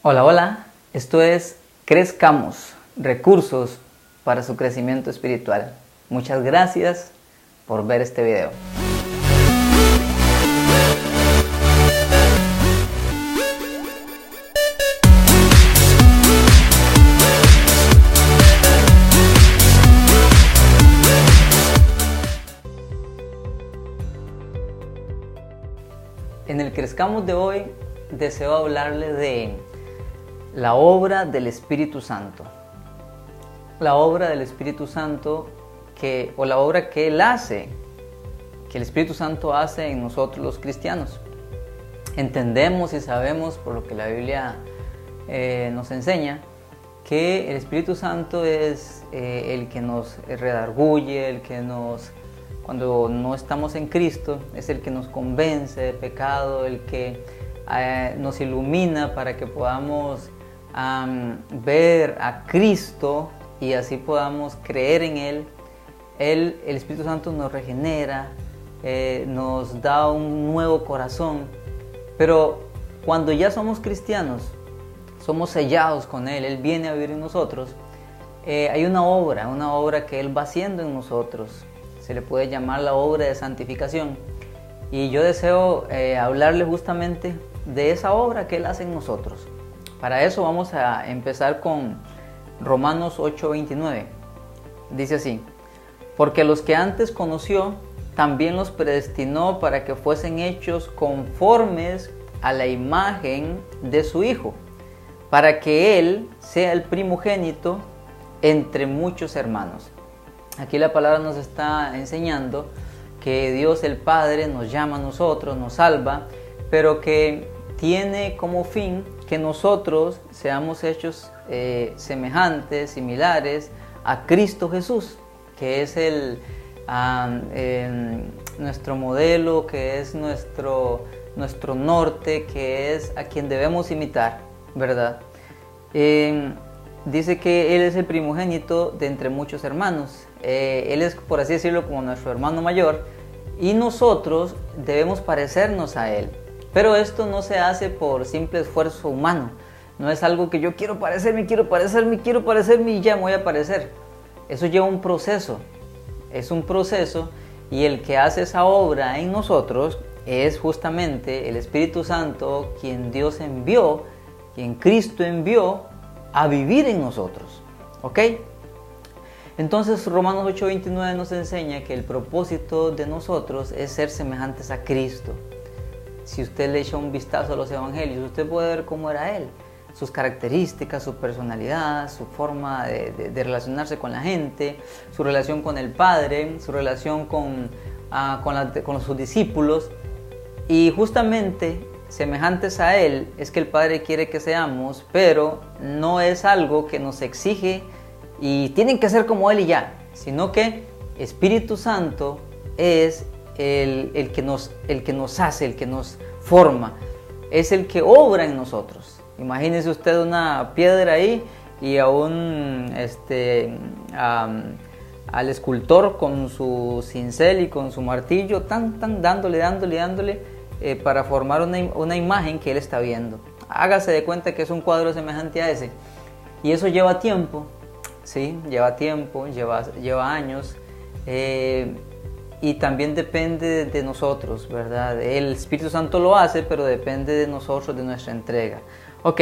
Hola, hola, esto es Crezcamos, recursos para su crecimiento espiritual. Muchas gracias por ver este video. En el Crezcamos de hoy deseo hablarle de la obra del Espíritu Santo. La obra del Espíritu Santo o la obra que Él hace, que el Espíritu Santo hace en nosotros los cristianos. Entendemos y sabemos, por lo que la Biblia nos enseña, que el Espíritu Santo es el que nos redarguye, el que cuando no estamos en Cristo, es el que nos convence de pecado, el que nos ilumina para que podamos ver a Cristo y así podamos creer en Él. El Espíritu Santo nos regenera, nos da un nuevo corazón, pero cuando ya somos cristianos, somos sellados con Él, Él viene a vivir en nosotros, hay una obra que Él va haciendo en nosotros. Se le puede llamar la obra de santificación, y yo deseo hablarle justamente de esa obra que Él hace en nosotros. Para eso vamos a empezar con Romanos 8:29. Dice así: porque los que antes conoció, también los predestinó para que fuesen hechos conformes a la imagen de su Hijo, para que Él sea el primogénito entre muchos hermanos. Aquí la palabra nos está enseñando que Dios el Padre nos llama a nosotros, nos salva, pero que tiene como fin que nosotros seamos hechos semejantes, similares a Cristo Jesús, que es nuestro modelo, que es nuestro norte, que es a quien debemos imitar, ¿verdad? Dice que Él es el primogénito de entre muchos hermanos. Él es, por así decirlo, como nuestro hermano mayor, y nosotros debemos parecernos a Él. Pero esto no se hace por simple esfuerzo humano. No es algo que yo quiero parecerme y ya me voy a parecer. Eso lleva un proceso. Es un proceso, y el que hace esa obra en nosotros es justamente el Espíritu Santo, quien Dios envió, quien Cristo envió a vivir en nosotros. ¿Ok? Entonces Romanos 8:29 nos enseña que el propósito de nosotros es ser semejantes a Cristo. Si usted le echa un vistazo a los evangelios, usted puede ver cómo era Él, sus características, su personalidad, su forma de relacionarse con la gente, su relación con el Padre, su relación con sus discípulos. Y justamente semejantes a Él es que el Padre quiere que seamos, pero no es algo que nos exige y tienen que ser como Él y ya, sino que Espíritu Santo es el que nos hace, el que nos forma, es el que obra en nosotros. Imagínese usted una piedra ahí y al escultor con su cincel y con su martillo, dándole para formar una imagen que él está viendo. Hágase de cuenta que es un cuadro semejante a ese, y eso lleva tiempo. Sí, lleva tiempo, lleva años, y también depende de nosotros, ¿verdad? El Espíritu Santo lo hace, pero depende de nosotros, de nuestra entrega. Ok,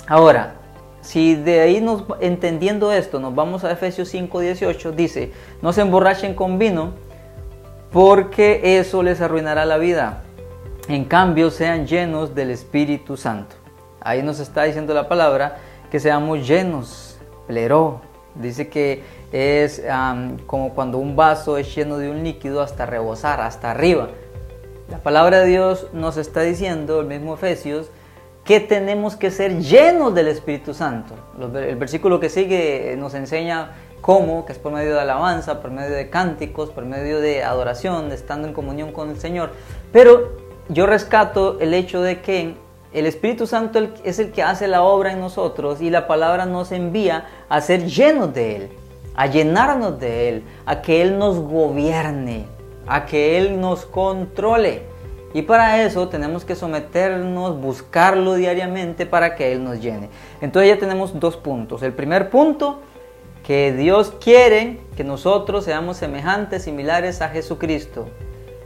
ahora, si de ahí entendiendo esto, nos vamos a Efesios 5:18, dice: no se emborrachen con vino, porque eso les arruinará la vida. En cambio, sean llenos del Espíritu Santo. Ahí nos está diciendo la palabra que seamos llenos. Pleró, dice que es como cuando un vaso es lleno de un líquido hasta rebosar, hasta arriba. La palabra de Dios nos está diciendo, el mismo Efesios, que tenemos que ser llenos del Espíritu Santo. El versículo que sigue nos enseña cómo, que es por medio de alabanza, por medio de cánticos, por medio de adoración, de estando en comunión con el Señor. Pero yo rescato el hecho de que el Espíritu Santo es el que hace la obra en nosotros, y la palabra nos envía a ser llenos de Él, a llenarnos de Él, a que Él nos gobierne, a que Él nos controle. Y para eso tenemos que someternos, buscarlo diariamente para que Él nos llene. Entonces ya tenemos 2 puntos. El primer punto, que Dios quiere que nosotros seamos semejantes, similares a Jesucristo.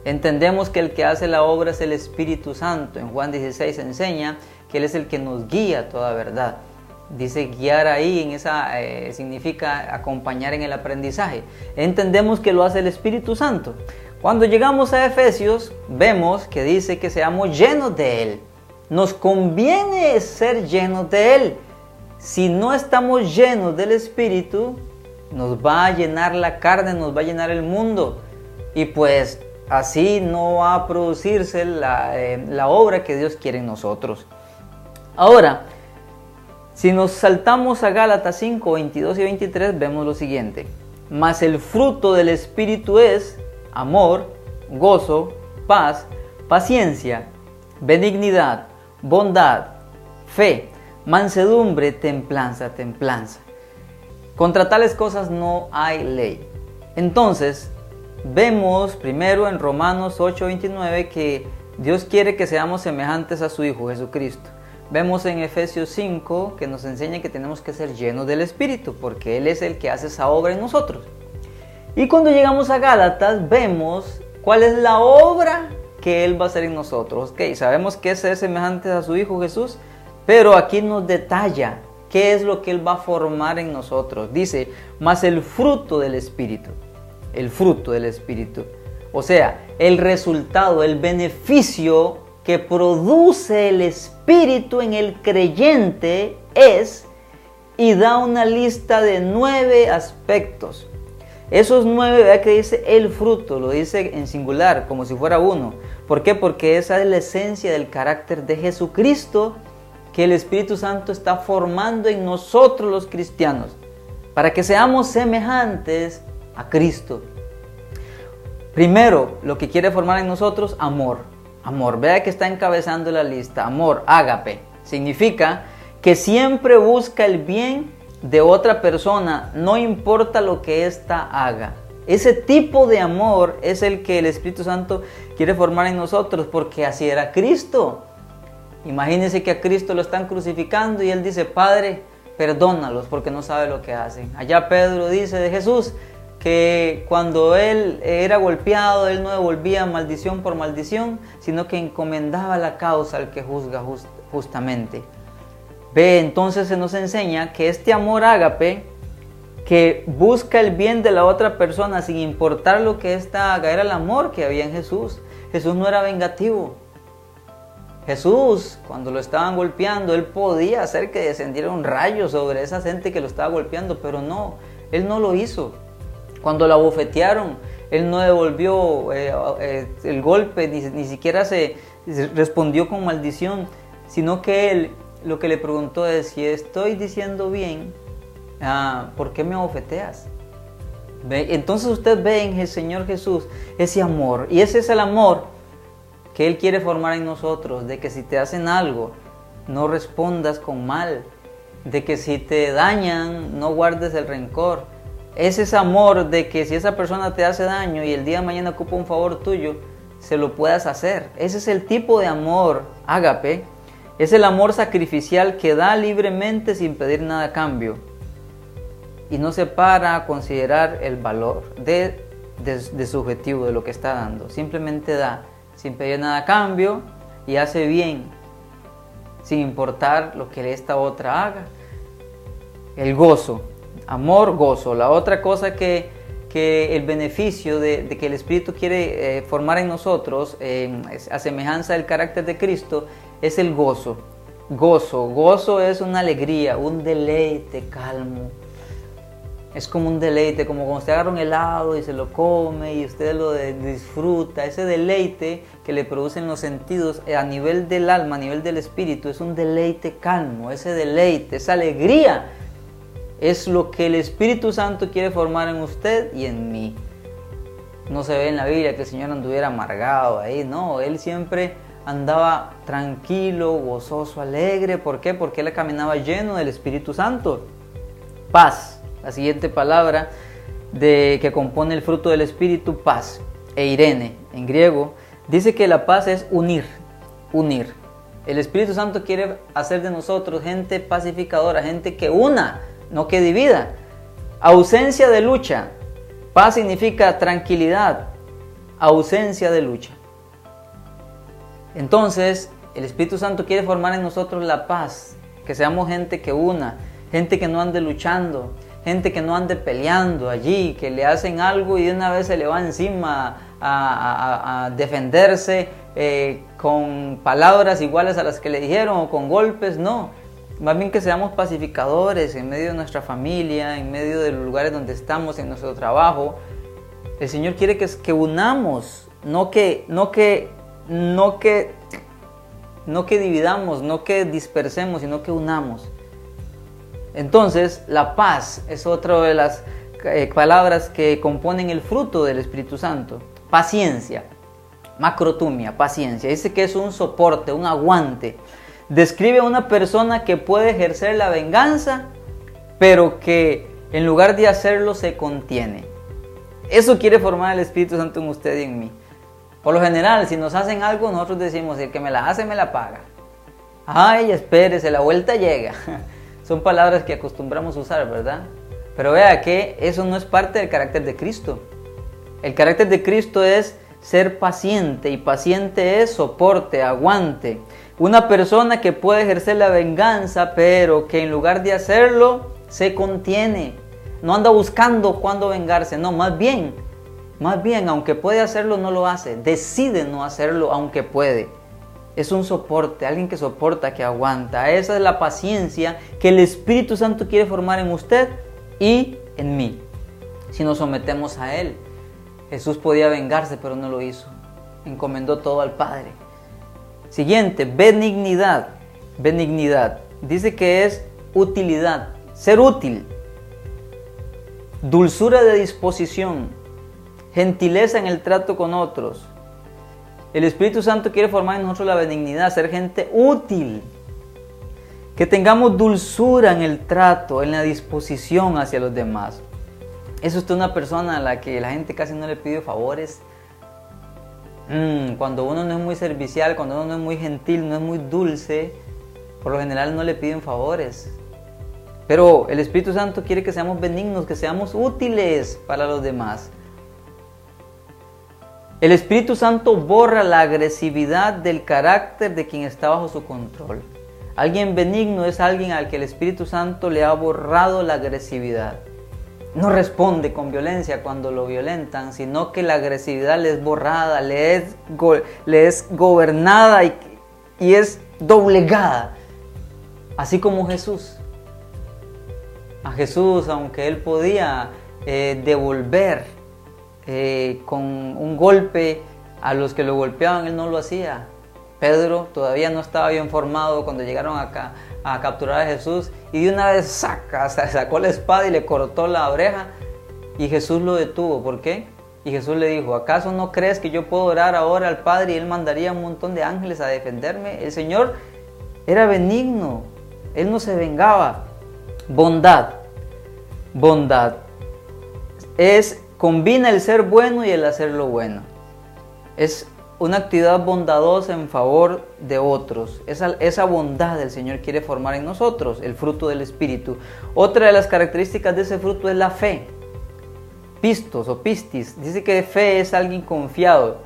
Entendemos que el que hace la obra es el Espíritu Santo. En Juan 16 enseña que Él es el que nos guía a toda verdad. Dice guiar ahí, significa acompañar en el aprendizaje. Entendemos que lo hace el Espíritu Santo. Cuando llegamos a Efesios, vemos que dice que seamos llenos de Él. Nos conviene ser llenos de Él. Si no estamos llenos del Espíritu, nos va a llenar la carne, nos va a llenar el mundo. Y pues así no va a producirse la obra que Dios quiere en nosotros. Ahora, si nos saltamos a Gálatas 5, 22 y 23, vemos lo siguiente. Mas el fruto del Espíritu es amor, gozo, paz, paciencia, benignidad, bondad, fe, mansedumbre, templanza. Contra tales cosas no hay ley. Entonces, vemos primero en Romanos 8:29 que Dios quiere que seamos semejantes a su Hijo Jesucristo. Vemos en Efesios 5 que nos enseña que tenemos que ser llenos del Espíritu, porque Él es el que hace esa obra en nosotros. Y cuando llegamos a Gálatas, vemos cuál es la obra que Él va a hacer en nosotros. Ok, sabemos que es ser semejantes a su Hijo Jesús, pero aquí nos detalla qué es lo que Él va a formar en nosotros. Dice, más el fruto del Espíritu. El fruto del Espíritu. O sea, el resultado, el beneficio que produce el Espíritu en el creyente es, y da una lista de 9 aspectos. Esos 9, vea que dice el fruto, lo dice en singular, como si fuera uno. ¿Por qué? Porque esa es la esencia del carácter de Jesucristo que el Espíritu Santo está formando en nosotros los cristianos, para que seamos semejantes a Cristo. Primero, lo que quiere formar en nosotros, amor. Amor, vea que está encabezando la lista. Amor, ágape, significa que siempre busca el bien de otra persona, no importa lo que ésta haga. Ese tipo de amor es el que el Espíritu Santo quiere formar en nosotros, porque así era Cristo. Imagínense que a Cristo lo están crucificando y Él dice, Padre, perdónalos porque no saben lo que hacen. Allá Pedro dice de Jesús que cuando Él era golpeado, Él no devolvía maldición por maldición, sino que encomendaba la causa al que juzga justamente. Ve, entonces se nos enseña que este amor ágape, que busca el bien de la otra persona sin importar lo que ésta haga, era el amor que había en Jesús. Jesús no era vengativo. Jesús, cuando lo estaban golpeando, Él podía hacer que descendiera un rayo sobre esa gente que lo estaba golpeando, pero no, Él no lo hizo. Cuando la abofetearon, Él no devolvió el golpe, ni siquiera se respondió con maldición, sino que Él lo que le preguntó es, si estoy diciendo bien, ¿por qué me abofeteas? Entonces usted ve en el Señor Jesús ese amor, y ese es el amor que Él quiere formar en nosotros, de que si te hacen algo, no respondas con mal, de que si te dañan, no guardes el rencor. Es ese amor de que si esa persona te hace daño y el día de mañana ocupa un favor tuyo, se lo puedas hacer. Ese es el tipo de amor ágape. Es el amor sacrificial que da libremente sin pedir nada a cambio. Y no se para a considerar el valor de su objetivo, de lo que está dando. Simplemente da, sin pedir nada a cambio, y hace bien, sin importar lo que esta otra haga. El gozo. Amor, gozo. La otra cosa que el beneficio de que el Espíritu quiere formar en nosotros, a semejanza del carácter de Cristo, es el gozo. Gozo es una alegría, un deleite calmo. Es como un deleite, como cuando usted agarra un helado y se lo come y usted lo disfruta. Ese deleite que le producen los sentidos a nivel del alma, a nivel del espíritu, es un deleite calmo. Ese deleite, esa alegría, es lo que el Espíritu Santo quiere formar en usted y en mí. No se ve en la Biblia que el Señor anduviera amargado ahí, no. Él siempre andaba tranquilo, gozoso, alegre. ¿Por qué? Porque Él caminaba lleno del Espíritu Santo. Paz. La siguiente palabra que compone el fruto del Espíritu, paz. Eirene, en griego, Dice que la paz es unir. El Espíritu Santo quiere hacer de nosotros gente pacificadora, gente que una, no que divida. Ausencia de lucha. Paz significa tranquilidad, ausencia de lucha. Entonces, el Espíritu Santo quiere formar en nosotros la paz, que seamos gente que una, gente que no ande luchando, gente que no ande peleando allí, que le hacen algo y de una vez se le va encima a defenderse con palabras iguales a las que le dijeron o con golpes, no. Más bien que seamos pacificadores en medio de nuestra familia, en medio de los lugares donde estamos, en nuestro trabajo. El Señor quiere que unamos, no que dividamos, no que dispersemos, sino que unamos. Entonces, la paz es otra de las palabras que componen el fruto del Espíritu Santo. Paciencia, macrotumia, paciencia. Dice que es un soporte, un aguante. Describe a una persona que puede ejercer la venganza, pero que en lugar de hacerlo se contiene. Eso quiere formar el Espíritu Santo en usted y en mí. Por lo general, si nos hacen algo, nosotros decimos, el que me la hace, me la paga. Ay, espérese, la vuelta llega. Son palabras que acostumbramos a usar, ¿verdad? Pero vea que eso no es parte del carácter de Cristo. El carácter de Cristo es ser paciente, y paciente es soporte, aguante. Una persona que puede ejercer la venganza, pero que en lugar de hacerlo, se contiene. No anda buscando cuándo vengarse, no, más bien, aunque puede hacerlo, no lo hace. Decide no hacerlo, aunque puede. Es un soporte, alguien que soporta, que aguanta. Esa es la paciencia que el Espíritu Santo quiere formar en usted y en mí, si nos sometemos a Él. Jesús podía vengarse, pero no lo hizo. Encomendó todo al Padre. Siguiente, benignidad. Benignidad. Dice que es utilidad, ser útil. Dulzura de disposición, gentileza en el trato con otros. El Espíritu Santo quiere formar en nosotros la benignidad, ser gente útil. Que tengamos dulzura en el trato, en la disposición hacia los demás. ¿Es usted una persona a la que la gente casi no le pide favores? Cuando uno no es muy servicial, cuando uno no es muy gentil, no es muy dulce, por lo general no le piden favores. Pero el Espíritu Santo quiere que seamos benignos, que seamos útiles para los demás. El Espíritu Santo borra la agresividad del carácter de quien está bajo su control. Alguien benigno es alguien al que el Espíritu Santo le ha borrado la agresividad. No responde con violencia cuando lo violentan, sino que la agresividad le es borrada, le es gobernada y es doblegada. Así como Jesús. A Jesús, aunque Él podía devolver con un golpe a los que lo golpeaban, Él no lo hacía. Pedro todavía no estaba bien formado cuando llegaron acá a capturar a Jesús y de una vez sacó la espada y le cortó la oreja y Jesús lo detuvo. ¿Por qué? Y Jesús le dijo, ¿acaso no crees que yo puedo orar ahora al Padre y Él mandaría un montón de ángeles a defenderme? El Señor era benigno, Él no se vengaba. Bondad combina el ser bueno y el hacer lo bueno. Es una actividad bondadosa en favor de otros. Esa bondad el Señor quiere formar en nosotros, el fruto del Espíritu. Otra de las características de ese fruto es la fe. Pistos o pistis, dice que fe es alguien confiado.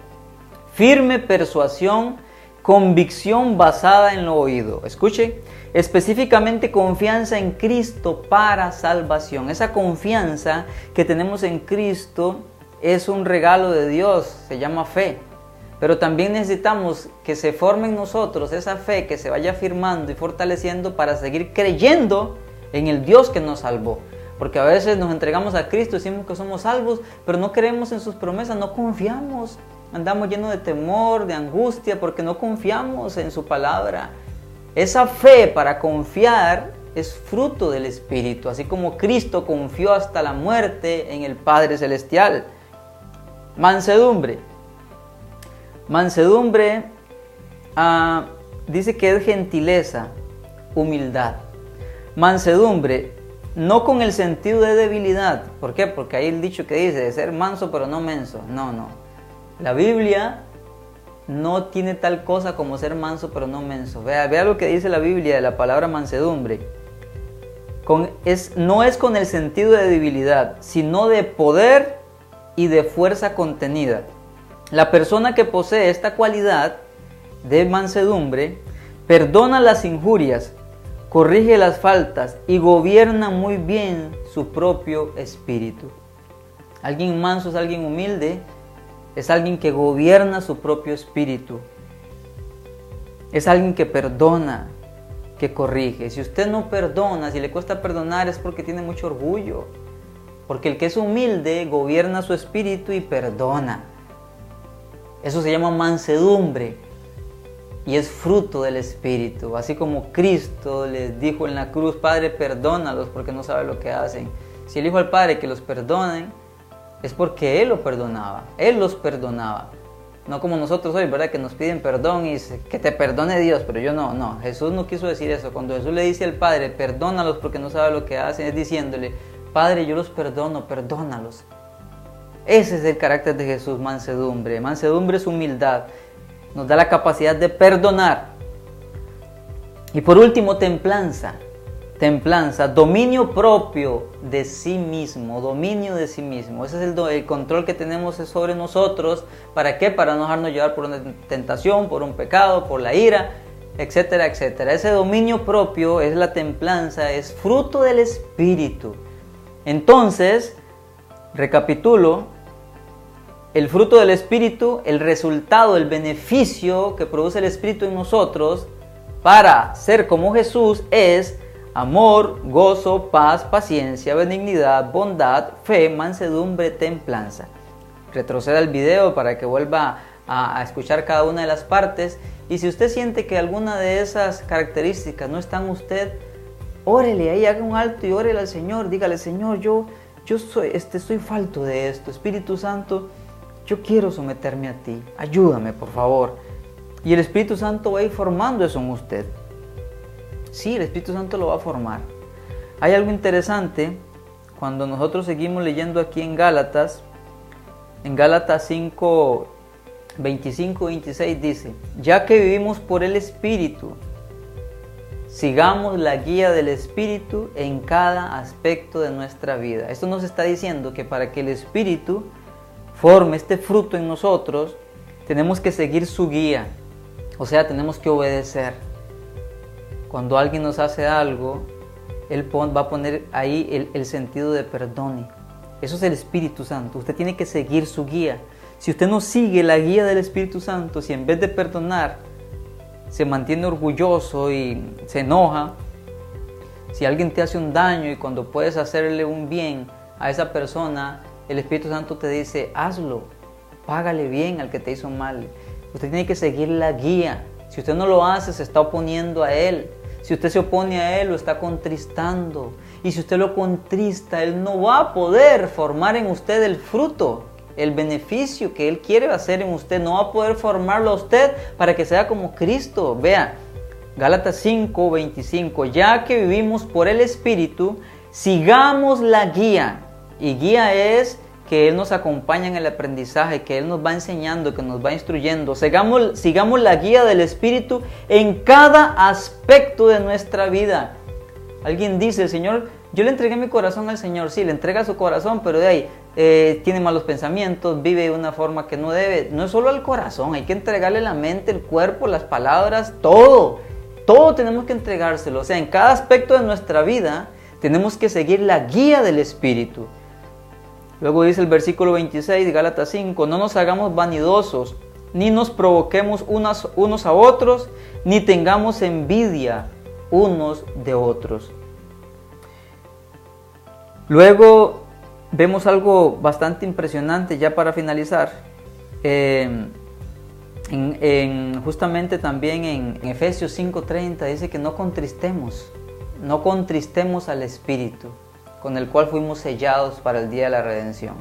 Firme persuasión, convicción basada en lo oído. Escuche, específicamente confianza en Cristo para salvación. Esa confianza que tenemos en Cristo es un regalo de Dios, se llama fe. Pero también necesitamos que se forme en nosotros esa fe, que se vaya firmando y fortaleciendo para seguir creyendo en el Dios que nos salvó. Porque a veces nos entregamos a Cristo, decimos que somos salvos, pero no creemos en sus promesas, no confiamos. Andamos llenos de temor, de angustia, porque no confiamos en su palabra. Esa fe para confiar es fruto del Espíritu, así como Cristo confió hasta la muerte en el Padre Celestial. Mansedumbre. Mansedumbre dice que es gentileza, humildad. Mansedumbre, no con el sentido de debilidad. ¿Por qué? Porque hay el dicho que dice de ser manso pero no menso. No. La Biblia no tiene tal cosa como ser manso pero no menso. Vea lo que dice la Biblia de la palabra mansedumbre. No es con el sentido de debilidad, sino de poder y de fuerza contenida. La persona que posee esta cualidad de mansedumbre perdona las injurias, corrige las faltas y gobierna muy bien su propio espíritu. Alguien manso es alguien humilde, es alguien que gobierna su propio espíritu. Es alguien que perdona, que corrige. Si usted no perdona, si le cuesta perdonar, es porque tiene mucho orgullo. Porque el que es humilde gobierna su espíritu y perdona. Eso se llama mansedumbre y es fruto del espíritu. Así como Cristo les dijo en la cruz: Padre, perdónalos porque no saben lo que hacen. Si Él dijo al Padre que los perdonen, es porque Él lo perdonaba, Él los perdonaba. No como nosotros hoy, ¿verdad? Que nos piden perdón y dice, que te perdone Dios, pero yo no. No, Jesús no quiso decir eso. Cuando Jesús le dice al Padre, perdónalos porque no saben lo que hacen, es diciéndole, Padre, yo los perdono, perdónalos. Ese es el carácter de Jesús, mansedumbre. Mansedumbre es humildad. Nos da la capacidad de perdonar. Y por último, templanza. Templanza, dominio propio de sí mismo, dominio de sí mismo. Ese es el control que tenemos sobre nosotros. ¿Para qué? Para no dejarnos llevar por una tentación, por un pecado, por la ira, etcétera, etcétera. Ese dominio propio es la templanza, es fruto del Espíritu. Entonces, recapitulo, el fruto del Espíritu, el resultado, el beneficio que produce el Espíritu en nosotros para ser como Jesús es amor, gozo, paz, paciencia, benignidad, bondad, fe, mansedumbre, templanza. Retroceda el video para que vuelva a escuchar cada una de las partes. Y si usted siente que alguna de esas características no está en usted, órele ahí, haga un alto y órele al Señor. Dígale, Señor, yo soy falto de esto. Espíritu Santo, yo quiero someterme a ti. Ayúdame, por favor. Y el Espíritu Santo va a ir formando eso en usted. Sí, el Espíritu Santo lo va a formar. Hay algo interesante cuando nosotros seguimos leyendo aquí en Gálatas 5, 25, 26 dice, ya que vivimos por el Espíritu, sigamos la guía del Espíritu en cada aspecto de nuestra vida. Esto nos está diciendo que para que el Espíritu forme este fruto en nosotros, tenemos que seguir su guía, o sea, tenemos que obedecer. Cuando alguien nos hace algo, Él va a poner ahí el sentido de perdón. Eso es el Espíritu Santo. Usted tiene que seguir su guía. Si usted no sigue la guía del Espíritu Santo, si en vez de perdonar se mantiene orgulloso y se enoja, si alguien te hace un daño y cuando puedes hacerle un bien a esa persona, el Espíritu Santo te dice, hazlo, págale bien al que te hizo mal. Usted tiene que seguir la guía. Si usted no lo hace, se está oponiendo a Él. Si usted se opone a Él, lo está contristando. Y si usted lo contrista, Él no va a poder formar en usted el fruto, el beneficio que Él quiere hacer en usted. No va a poder formarlo a usted para que sea como Cristo. Vea, Gálatas 5, 25. Ya que vivimos por el Espíritu, sigamos la guía. Y guía es que Él nos acompaña en el aprendizaje, que Él nos va enseñando, que nos va instruyendo. Sigamos la guía del Espíritu en cada aspecto de nuestra vida. Alguien dice, el Señor, yo le entregué mi corazón al Señor. Sí, le entrega su corazón, pero de ahí tiene malos pensamientos, vive de una forma que no debe. No es solo al corazón, hay que entregarle la mente, el cuerpo, las palabras, todo. Todo tenemos que entregárselo. O sea, en cada aspecto de nuestra vida tenemos que seguir la guía del Espíritu. Luego dice el versículo 26 de Gálatas 5, no nos hagamos vanidosos, ni nos provoquemos unos a otros, ni tengamos envidia unos de otros. Luego vemos algo bastante impresionante ya para finalizar. Justamente también en Efesios 5:30 dice que no contristemos al Espíritu, con el cual fuimos sellados para el día de la redención.